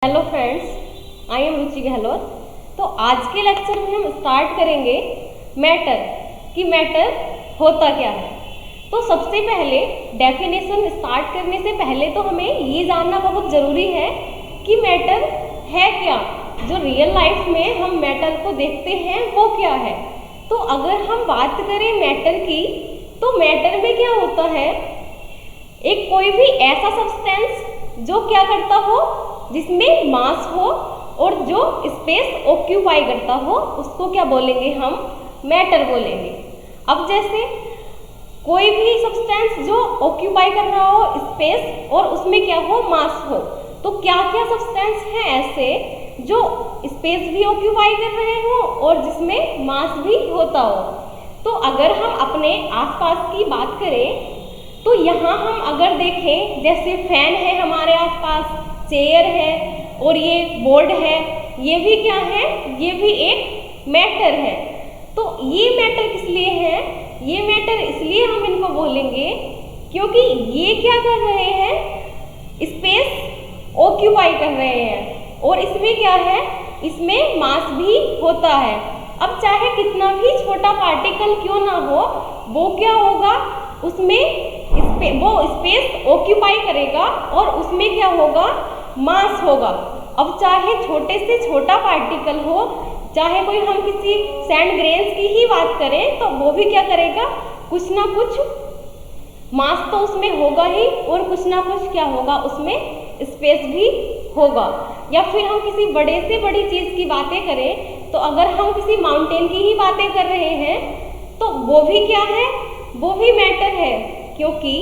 Hello friends, I am रुचि गहलोत। तो आज के लेक्चर में हम स्टार्ट करेंगे मैटर कि मैटर होता क्या है। तो सबसे पहले डेफिनेशन स्टार्ट करने से पहले तो हमें ये जानना बहुत ज़रूरी है कि मैटर है क्या। जो रियल लाइफ में हम मैटर को देखते हैं वो क्या है। तो अगर हम बात करें मैटर की, तो मैटर में क्या होता है, एक कोई भी ऐसा सब्सटेंस जो क्या करता हो, जिसमें मास हो और जो स्पेस ऑक्यूपाई करता हो, उसको क्या बोलेंगे, हम मैटर बोलेंगे। अब जैसे कोई भी सब्सटेंस जो ऑक्यूपाई कर रहा हो स्पेस और उसमें क्या हो, मास हो, तो क्या क्या सब्सटेंस हैं ऐसे जो स्पेस भी ऑक्यूपाई कर रहे हो और जिसमें मास भी होता हो। तो अगर हम अपने आसपास की बात करें तो यहाँ हम अगर देखें, जैसे फैन है हमारे आसपास, चेयर है और ये बोर्ड है, ये भी क्या है, ये भी एक मैटर है। तो ये मैटर किस लिए है, ये मैटर इसलिए हम इनको बोलेंगे क्योंकि ये क्या कर रहे हैं, स्पेस ऑक्यूपाई कर रहे हैं और इसमें क्या है, इसमें मास भी होता है। अब चाहे कितना भी छोटा पार्टिकल क्यों ना हो, वो क्या होगा, उसमें वो स्पेस ऑक्यूपाई करेगा और उसमें क्या होगा, मास होगा। अब चाहे छोटे से छोटा पार्टिकल हो, चाहे कोई हम किसी सैंड ग्रेन्स की ही बात करें, तो वो भी क्या करेगा, कुछ ना कुछ मास तो उसमें होगा ही और कुछ ना कुछ क्या होगा, उसमें स्पेस भी होगा। या फिर हम किसी बड़े से बड़ी चीज़ की बातें करें, तो अगर हम किसी माउंटेन की ही बातें कर रहे हैं तो वो भी क्या है, वो भी मैटर है, क्योंकि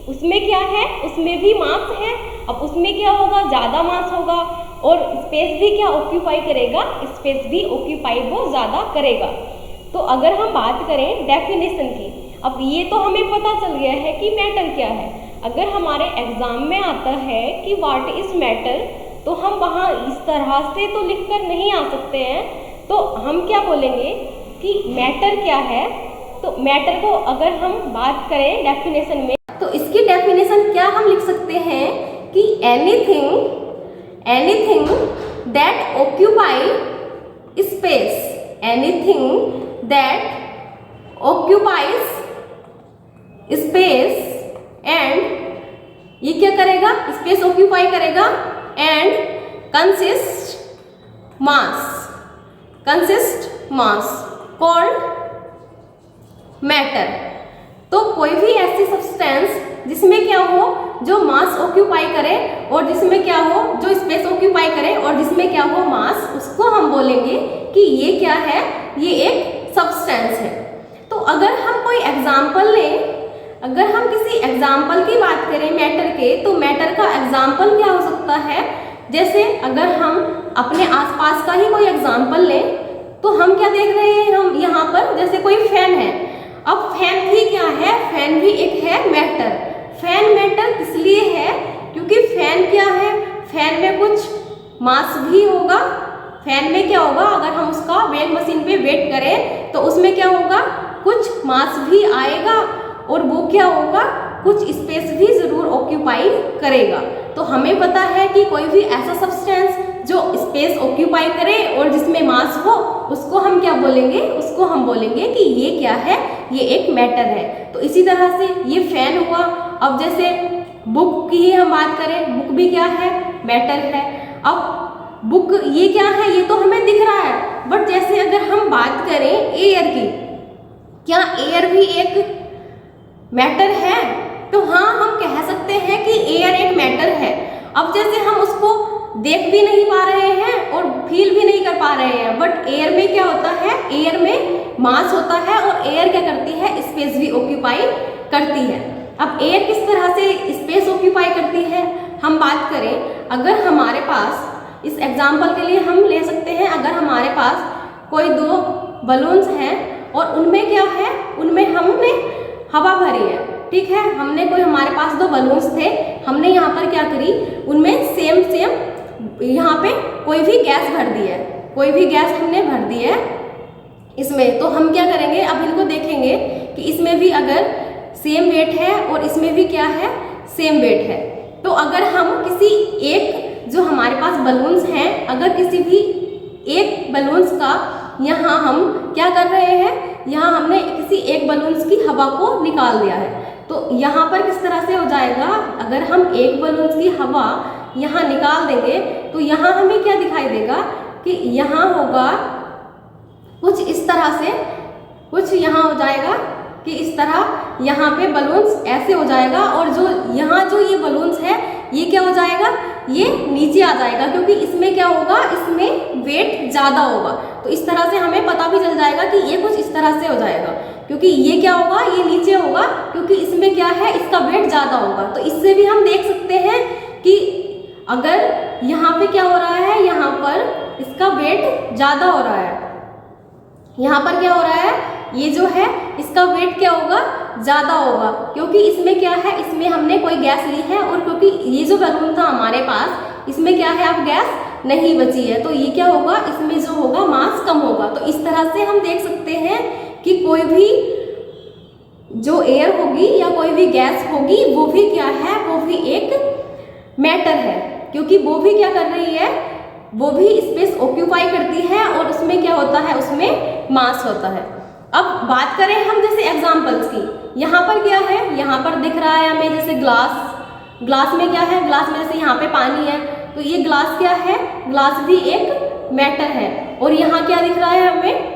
उसमें क्या है, उसमें भी मास है। अब उसमें क्या होगा, ज़्यादा मास होगा और स्पेस भी क्या ऑक्यूपाई करेगा, स्पेस भी ऑक्यूपाई वो ज़्यादा करेगा। तो अगर हम बात करें डेफिनेशन की, अब ये तो हमें पता चल गया है कि मैटर क्या है। अगर हमारे एग्ज़ाम में आता है कि व्हाट इज़ मैटर, तो हम वहाँ इस तरह से तो लिख कर नहीं आ सकते हैं। तो हम क्या बोलेंगे कि मैटर क्या है। तो मैटर को अगर हम बात करें डेफिनेशन में, तो इसकी डेफिनेशन क्या हम लिख सकते हैं कि anything that occupy space, anything that occupies space and ये क्या करेगा, स्पेस ऑक्यूपाई करेगा and consist mass called matter. तो कोई भी ऐसी सब्सटेंस जिसमें क्या हो, जो मास ऑक्यूपाई करे और जिसमें क्या हो, जो स्पेस ऑक्यूपाई करे और जिसमें क्या हो, मास, उसको हम बोलेंगे कि ये क्या है, ये एक सब्सटेंस है। तो अगर हम कोई एग्जाम्पल लें, अगर हम किसी एग्जाम्पल की बात करें मैटर के, तो मैटर का एग्जाम्पल क्या हो सकता है। जैसे अगर हम अपने आसपास का ही कोई एग्जाम्पल लें, तो हम क्या देख रहे हैं, हम यहाँ पर जैसे कोई फैन है। अब फैन भी क्या है, फैन भी एक है मैटर। फैन मैटर इसलिए है क्योंकि फैन क्या है, फैन में कुछ मास भी होगा। फैन में क्या होगा, अगर हम उसका वेट मशीन पे वेट करें तो उसमें क्या होगा, कुछ मास भी आएगा और वो क्या होगा, कुछ स्पेस भी ज़रूर ऑक्यूपाई करेगा। तो हमें पता है कि कोई भी ऐसा सब्सटेंस जो स्पेस ऑक्यूपाई करे और जिसमें मास हो, उसको हम क्या बोलेंगे, उसको हम बोलेंगे कि ये क्या है, ये एक मैटर है। तो इसी तरह से ये फैन हुआ। अब जैसे बुक की ही हम बात करें, बुक भी क्या है, मैटर है। अब बुक ये क्या है, ये तो हमें दिख रहा है, बट जैसे अगर हम बात करें एयर की, क्या एयर भी एक मैटर है? तो हाँ, हम कह सकते हैं कि एयर एक मैटर है। अब जैसे हम उसको देख भी नहीं पा रहे हैं और फील भी नहीं कर पा रहे हैं, बट एयर में क्या होता है, एयर में मास होता है और एयर क्या करती है, स्पेस भी ऑक्यूपाई करती है। अब एयर किस तरह से स्पेस ऑक्यूपाई करती है, हम बात करें, अगर हमारे पास, इस एग्जाम्पल के लिए हम ले सकते हैं, अगर हमारे पास कोई दो बलून्स हैं और उनमें क्या है, उनमें हमने हवा भरी है, ठीक है, हमने कोई, हमारे पास दो बलून्स थे, हमने यहाँ पर क्या करी, उनमें सेम यहाँ पे कोई भी गैस भर दी है, कोई भी गैस हमने भर दी है इसमें। तो हम क्या करेंगे, अब इनको देखेंगे कि इसमें भी अगर सेम वेट है और इसमें भी क्या है, सेम वेट है। तो अगर हम किसी एक जो हमारे पास बलून्स हैं, अगर किसी भी एक बलून्स का यहाँ हम क्या कर रहे हैं, यहाँ हमने किसी एक बलून्स की हवा को निकाल दिया है, तो यहाँ पर किस तरह से हो जाएगा, अगर हम एक बलून्स की हवा यहाँ निकाल देंगे तो यहाँ हमें क्या दिखाई देगा कि यहाँ होगा कुछ इस तरह से, कुछ यहाँ हो जाएगा कि इस तरह यहाँ पे बलून्स ऐसे हो जाएगा, और जो यहाँ जो ये बलून्स है ये क्या हो जाएगा, ये नीचे आ जाएगा, क्योंकि इसमें क्या होगा, इसमें वेट ज़्यादा होगा। तो इस तरह से हमें पता भी चल जाएगा कि ये कुछ इस तरह से हो जाएगा, क्योंकि ये क्या होगा, ये नीचे होगा, क्योंकि इसमें क्या है, इसका वेट ज़्यादा होगा। तो इससे भी हम देख सकते हैं कि अगर यहाँ पे क्या हो रहा है, यहाँ पर इसका वेट ज़्यादा हो रहा है, यहाँ पर क्या हो रहा है, ये जो है इसका वेट क्या होगा, ज़्यादा होगा, क्योंकि इसमें क्या है, इसमें हमने कोई गैस ली है, और क्योंकि ये जो बलून था हमारे पास, इसमें क्या है, अब गैस नहीं बची है, तो ये क्या होगा, इसमें जो होगा मास कम होगा। तो इस तरह से हम देख सकते हैं कि कोई भी जो एयर होगी या कोई भी गैस होगी, वो भी क्या है, वो भी एक मैटर है, क्योंकि वो भी क्या कर रही है, वो भी स्पेस ऑक्यूपाई करती है, और उसमें क्या होता है, उसमें मास होता है। अब बात करें हम जैसे एग्जांपल्स की, यहाँ पर क्या है, यहाँ पर दिख रहा है हमें जैसे ग्लास में क्या है, ग्लास में जैसे यहाँ पे पानी है, तो ये ग्लास क्या है, ग्लास भी एक मैटर है। और यहाँ क्या दिख रहा है, हमें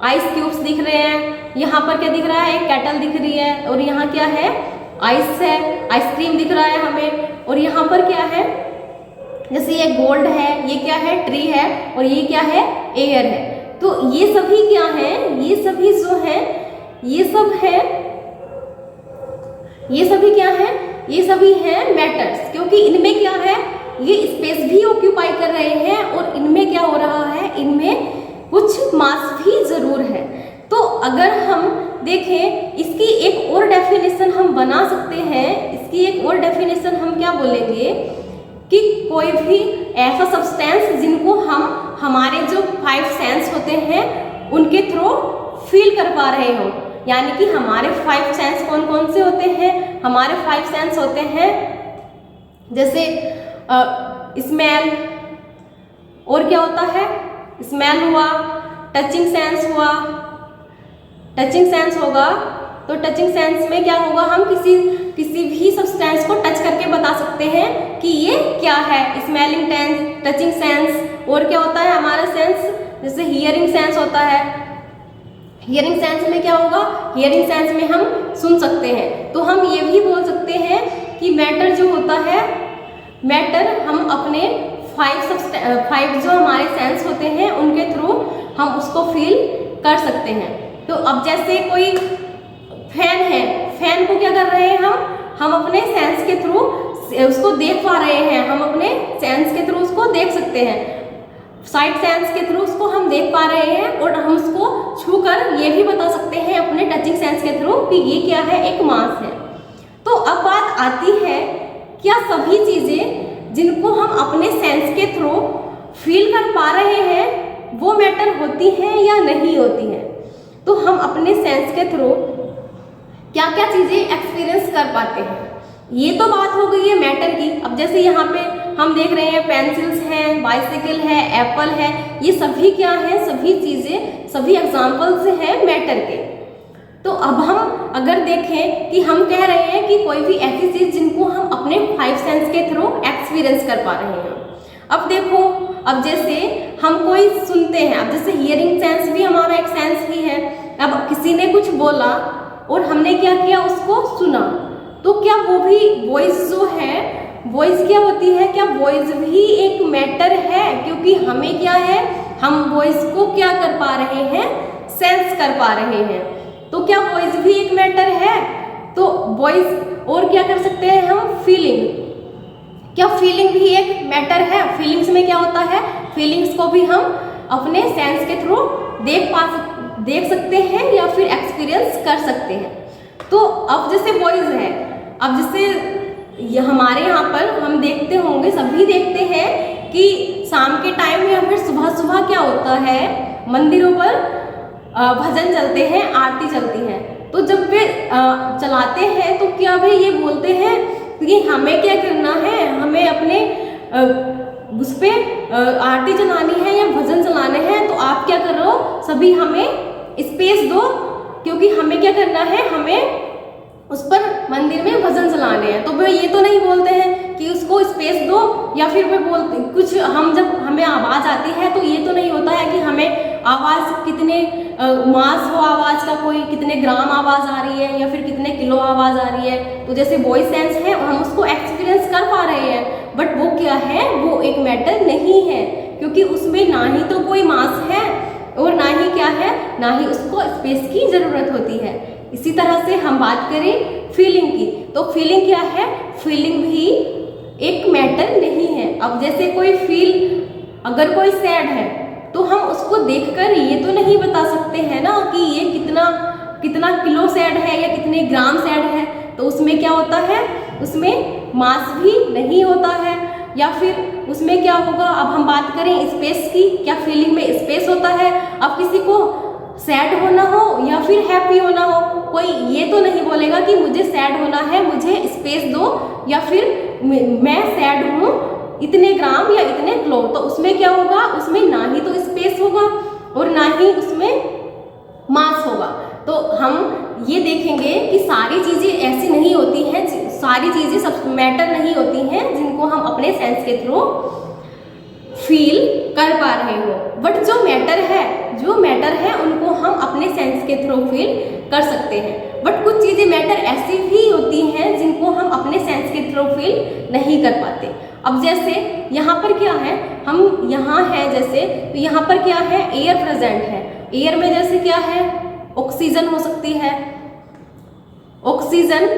आइस क्यूब्स दिख रहे हैं, यहाँ पर क्या दिख रहा है, एक केटल दिख रही है, और यहाँ क्या है, आइस है, आइसक्रीम दिख रहा है हमें, और यहाँ पर क्या है, जैसे ये गोल्ड है, ये क्या है, ट्री है, और ये क्या है, एयर है। तो ये सभी क्या हैं, ये सभी जो है, ये सब है, ये सभी क्या है, ये सभी हैं मैटर्स, क्योंकि इनमें क्या है, ये स्पेस भी ऑक्यूपाई कर रहे हैं, और इनमें क्या हो रहा है, इनमें कुछ मास भी जरूर है। तो अगर हम देखें, इसकी एक और डेफिनेशन हम बना सकते हैं, इसकी एक और डेफिनेशन हम क्या बोलेंगे कि कोई भी ऐसा सब्सटेंस जिनको हम हमारे जो 5 सेंस होते हैं उनके थ्रू फील कर पा रहे हो, यानी कि हमारे 5 सेंस कौन कौन से होते हैं, हमारे 5 सेंस होते हैं जैसे स्मेल, और क्या होता है, स्मेल हुआ, टचिंग सेंस हुआ, टचिंग सेंस होगा, तो टचिंग सेंस में क्या होगा, हम किसी भी सब्सटेंस को टच करके बता सकते हैं कि ये क्या है, स्मेलिंग सेंस, टचिंग सेंस। और क्या होता है हमारा सेंस, जैसे हियरिंग सेंस होता है, हियरिंग सेंस में क्या होगा, हियरिंग सेंस में हम सुन सकते हैं। तो हम ये भी बोल सकते हैं कि मैटर जो होता है, मैटर हम अपने 5 जो हमारे सेंस होते हैं उनके थ्रू हम उसको फील कर सकते हैं। तो अब जैसे कोई फैन है, फैन को क्या कर रहे हैं हम अपने सेंस के थ्रू उसको देख पा रहे हैं, हम अपने सेंस के थ्रू उसको देख सकते हैं, साइड सेंस के थ्रू उसको हम देख पा रहे हैं, और हम उसको छूकर ये भी बता सकते हैं अपने टचिंग सेंस के थ्रू कि ये क्या है, एक मास है। तो अब बात आती है, क्या सभी चीज़ें जिनको हम अपने सेंस के थ्रू फील कर पा रहे हैं वो मैटर होती हैं या नहीं होती हैं? तो हम अपने सेंस के थ्रू क्या क्या चीज़ें एक्सपीरियंस कर पाते हैं, ये तो बात हो गई है मैटर की। अब जैसे यहाँ पे हम देख रहे हैं पेंसिल्स हैं, बाइसिकल है, एप्पल है, ये सभी क्या है, सभी चीज़ें, सभी एग्जाम्पल्स हैं मैटर के। तो अब हम अगर देखें कि हम कह रहे हैं कि कोई भी ऐसी चीज़ जिनको हम अपने 5 सेंस के थ्रू एक्सपीरियंस कर पा रहे हैं। अब देखो, अब जैसे हम कोई सुनते हैं, अब जैसे हियरिंग सेंस भी हमारा एक सेंस ही है। अब किसी ने कुछ बोला और हमने क्या किया, उसको सुना, तो क्या वो भी वॉइस जो है, वॉइस क्या होती है, क्या वॉइस भी एक मैटर है? क्योंकि हमें क्या है, हम वॉइस को क्या कर पा रहे हैं, सेंस कर पा रहे हैं। तो क्या वॉइस भी एक मैटर है? तो वॉइस, और क्या कर सकते हैं हम, फीलिंग, क्या फीलिंग भी एक मैटर है? फीलिंग्स में क्या होता है, फीलिंग्स को भी हम अपने सेंस के थ्रू देख सकते हैं या फिर एक्सपीरियंस कर सकते हैं। तो अब जैसे वॉइस है, अब जैसे हमारे यहाँ पर हम देखते होंगे, सभी देखते हैं कि शाम के टाइम या फिर सुबह सुबह क्या होता है, मंदिरों पर भजन चलते हैं, आरती चलती है। तो जब वे चलाते हैं तो क्या वे ये बोलते हैं कि हमें क्या करना है, हमें अपने उस पर आरती जलानी है या भजन चलाने हैं, तो आप क्या कर रहे हो, सभी हमें स्पेस दो, क्योंकि हमें क्या करना है, हमें उस पर मंदिर में भजन चलाने हैं। तो वे ये तो नहीं बोलते हैं कि उसको स्पेस दो, या फिर वे बोलते कुछ, हम जब हमें आवाज़ आती है तो ये तो नहीं होता है कि हमें आवाज़ कितने मास हो, आवाज़ का कोई कितने ग्राम आवाज़ आ रही है या फिर कितने किलो आवाज़ आ रही है। तो जैसे वॉइस सेंस है, हम उसको एक्सपीरियंस कर पा रहे हैं, बट वो क्या है, वो एक मैटर नहीं है, क्योंकि उसमें ना ही तो कोई मास है और ना ही क्या है, ना ही उसको स्पेस की ज़रूरत होती है। इसी तरह से हम बात करें फीलिंग की, तो फीलिंग क्या है, फीलिंग भी एक मैटर नहीं है। अब जैसे कोई अगर कोई सैड है तो हम उसको देखकर ये तो नहीं बता सकते हैं ना कि ये कितना किलो सैड है या कितने ग्राम सैड है। तो उसमें क्या होता है, उसमें मास भी नहीं होता है, या फिर उसमें क्या होगा। अब हम बात करें स्पेस की, क्या फीलिंग में स्पेस होता है। अब किसी को सैड होना हो या फिर हैप्पी होना हो, कोई ये तो नहीं बोलेगा कि मुझे सैड होना है, मुझे स्पेस दो, या फिर मैं सैड हूँ इतने ग्राम या इतने किलो। तो उसमें क्या होगा, उसमें ना ही तो स्पेस होगा और ना ही उसमें मास होगा। तो हम ये देखेंगे कि सारी चीज़ें ऐसी नहीं होती हैं, सारी चीज़ें सब मैटर नहीं होती हैं जिनको हम अपने सेंस के थ्रू फील कर पा रहे हो। बट जो मैटर है उनको हम अपने सेंस के थ्रू फील कर सकते हैं। बट कुछ चीज़ें मैटर ऐसी भी होती हैं जिनको हम अपने सेंस के थ्रू फील नहीं कर पाते। अब जैसे यहाँ पर क्या है, हम यहाँ है जैसे, तो यहाँ पर क्या है, एयर प्रेजेंट है। एयर में जैसे क्या है, ऑक्सीजन हो सकती है, ऑक्सीजन,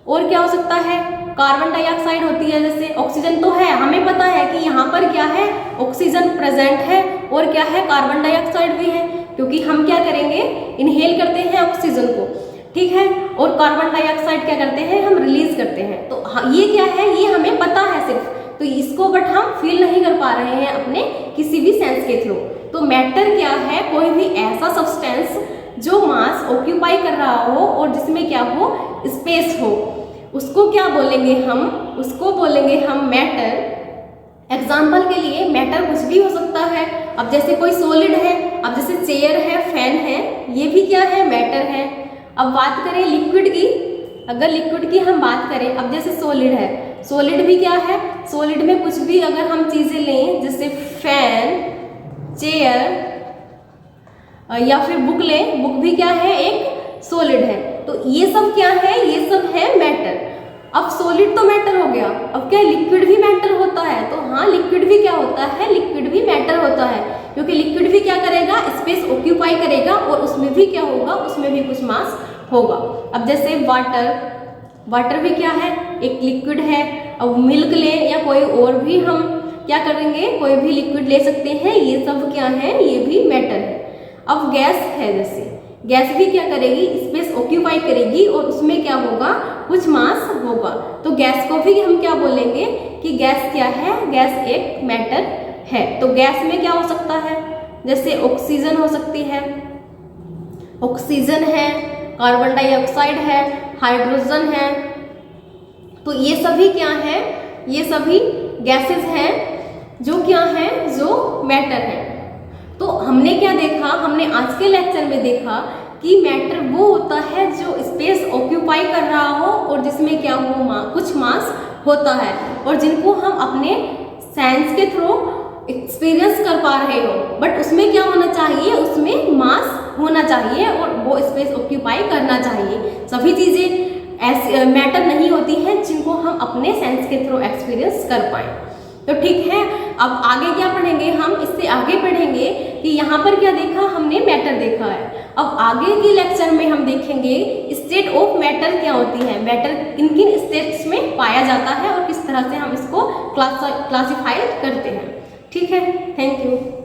और क्या हो सकता है, कार्बन डाइऑक्साइड होती है। जैसे ऑक्सीजन तो है, हमें पता है कि यहाँ पर क्या है, ऑक्सीजन प्रेजेंट है, और क्या है, कार्बन डाइऑक्साइड भी है, क्योंकि हम क्या करेंगे, इनहेल करते हैं ऑक्सीजन को, ठीक है, और कार्बन डाइऑक्साइड क्या करते हैं, हम रिलीज करते हैं। तो ये क्या है, ये हमें पता है सिर्फ, तो इसको बट हम फील नहीं कर पा रहे हैं अपने किसी भी सेंस के थ्रू। तो मैटर क्या है, कोई भी ऐसा सब्सटेंस जो मास ऑक्यूपाई कर रहा हो और जिसमें क्या हो, स्पेस हो, उसको क्या बोलेंगे हम, उसको बोलेंगे हम मैटर। एग्जाम्पल के लिए मैटर कुछ भी हो सकता है। अब जैसे कोई सॉलिड है, अब जैसे चेयर है, फैन है, ये भी क्या है, मैटर है। अब बात करें लिक्विड की, अगर लिक्विड की हम बात करें, अब जैसे सॉलिड है, सॉलिड भी क्या है, सॉलिड में कुछ भी अगर हम चीज़ें लें, जैसे फैन, चेयर या फिर बुक लें, बुक भी क्या है, एक सॉलिड है। तो ये सब क्या है, ये सब है मैटर। अब सॉलिड तो मैटर हो गया, अब क्या लिक्विड भी मैटर होता है। तो हाँ, लिक्विड भी क्या होता है, लिक्विड भी मैटर होता है, क्योंकि लिक्विड भी क्या करेगा, स्पेस ऑक्यूपाई करेगा और उसमें भी क्या होगा, उसमें भी कुछ मास होगा। अब जैसे वाटर भी क्या है, एक लिक्विड है। अब मिल्क लें या कोई और भी हम क्या करेंगे, कोई भी लिक्विड ले सकते हैं, ये सब क्या है, ये भी मैटर है। अब गैस है, जैसे गैस भी क्या करेगी, स्पेस ऑक्यूपाई करेगी और उसमें क्या होगा, कुछ मास होगा। तो गैस को भी हम क्या बोलेंगे कि गैस क्या है, गैस एक मैटर है। तो गैस में क्या हो सकता है, जैसे ऑक्सीजन हो सकती है, ऑक्सीजन है, कार्बन डाइऑक्साइड है, हाइड्रोजन है। तो ये सभी क्या है, ये सभी गैसेस हैं जो क्या है, जो मैटर है। तो हमने क्या देखा, हमने आज के लेक्चर में देखा कि मैटर वो होता है जो स्पेस ऑक्यूपाई कर रहा हो और जिसमें क्या हो, कुछ मास होता है, और जिनको हम अपने सेंस के थ्रू एक्सपीरियंस कर पा रहे हो। बट उसमें क्या होना चाहिए, उसमें मास होना चाहिए और वो स्पेस ऑक्यूपाई करना चाहिए। सभी चीज़ें ऐसी मैटर नहीं होती हैं जिनको हम अपने सेंस के थ्रू एक्सपीरियंस कर पाएँ। तो ठीक है, अब आगे क्या पढ़ेंगे हम, इससे आगे पढ़ेंगे कि यहाँ पर क्या देखा हमने, मैटर देखा है। अब आगे के लेक्चर में हम देखेंगे स्टेट ऑफ मैटर क्या होती है, मैटर किन किन स्टेट्स में पाया जाता है और किस तरह से हम इसको क्लासीफाई करते हैं। ठीक है, थैंक यू।